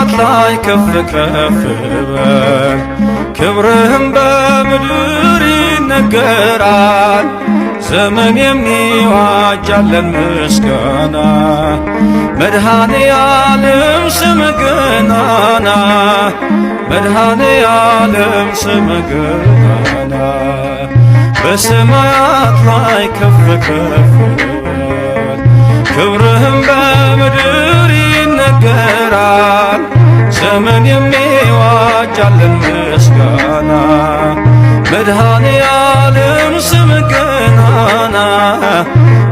በሰማያት ላይ ከፍ ከፍ በል ክብርህም በምድር ይነገራል። ዘመን የሚዋጃለን ምስጋና መድኃኔ ዓለም ስምህ ገናና መድኃኔ ዓለም ስምህ ገናና በሰማያት ላይ ከፍ ከፍ በል ክብርህም በምድር ይነገራል። ዘመን የሚዋጃለን ምስጋና መድኃኔ ዓለም ስምህ ገናና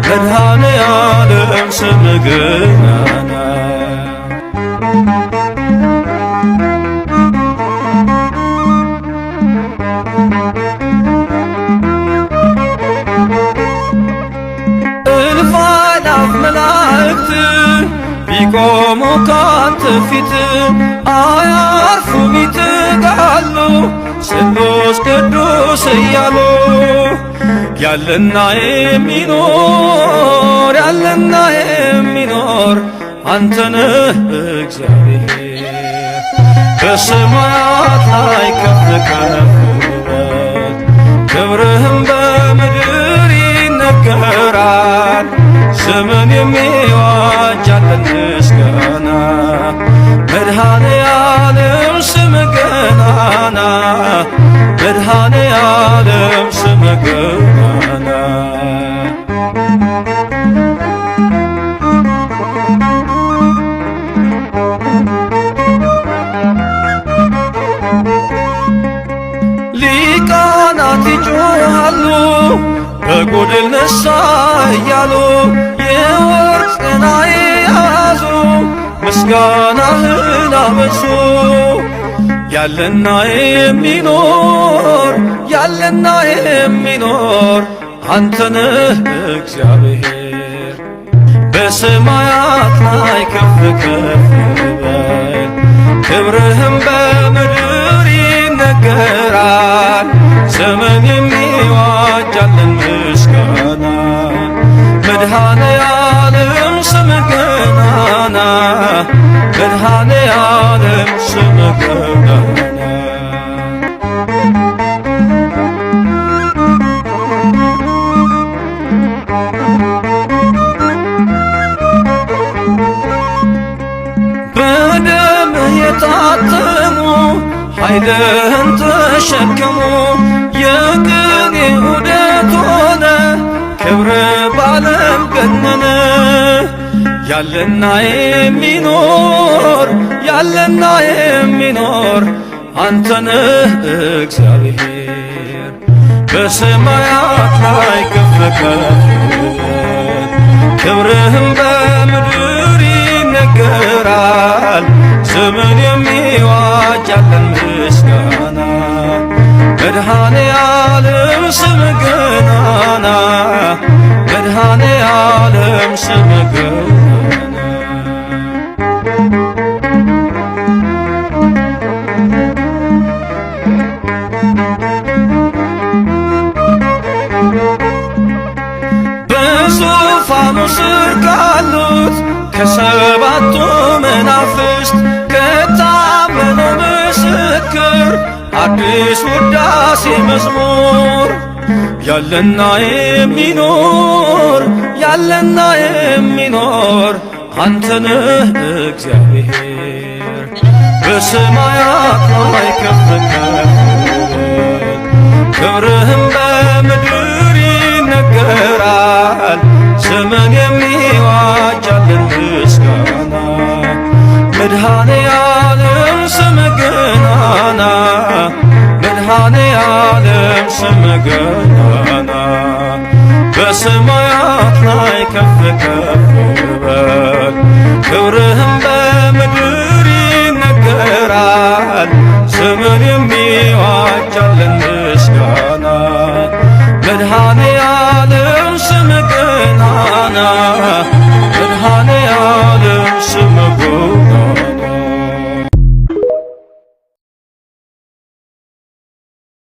መድኃኔ ዓለም ስምህ ገናና እልፍ አእላፍ መላእክት ቢቆሙ ካንተ ፊት አያርፉም ይትጋሉ ስሉስ ቅዱስ እያሉ ያለና የሚኖር ያለና የሚኖር አንተ ነህ እግዚአብሔር። በሰማያት ላይ ከፍ ከፍ በል ክብርህም በምድር ይነገራል። ዘመን የሚዋጃለን ምስጋና መድኃኔ ዓለም ስምህ ገናና መድኃኔ ዓለም ስምህ ገናና ሊቃናት ይጮኻሉ በጎድል ነሣ እያሉ የወርቅ ጽና የያዙ ምስጋናህን አበዙ። ያለና የሚኖር ያለና የሚኖር አንተ ነህ እግዚአብሔር። በሰማያት ላይ ከፍ ከፍ በል ክብርህም በምድር ይነገራል። ዘመን የሚዋጃለን ምስጋና መድኃኔ ዓለም ስምህ ገናና መድኃኔ ዓለም ስምህ ገናና በደምህ የታተሙ ኃይልህን ተሸከሙ የቅኔ ዑደት ሆነ ክብርህ በዓለም ገነነ። ያለና የሚኖር ያለና የሚኖር አንተ ነህ እግዚአብሔር። በሰማያት ላይ ከፍ ከፍ በል ክብርህም በምድር ይነገራል። ዘመን የሚዋጃለን ምስጋና መድኃኔ ዓለም ስምህ ገናና መድኃኔ ዓለም ስምህ ገናና በዙፋኑ ስር ካሉት ከሰባቱ መናፍስት ከታመነው ምስክር አዲስ ውዳሴ መዝሙር ያለና የሚኖር ያለና የሚኖር አንተ ነህ እግዚአብሔር። በሰማያት ላይ ከፍ ከፍ በል ክብርህም በምድር ይነገራል። ዘመን የሚዋጃለን ምስጋና መድኃኔ ዓለም ስምህ ገናና መድኃኔ ዓለም ስምህ ገናና በሰማያት ላይ ከፍ ከፍ በል ክብርህም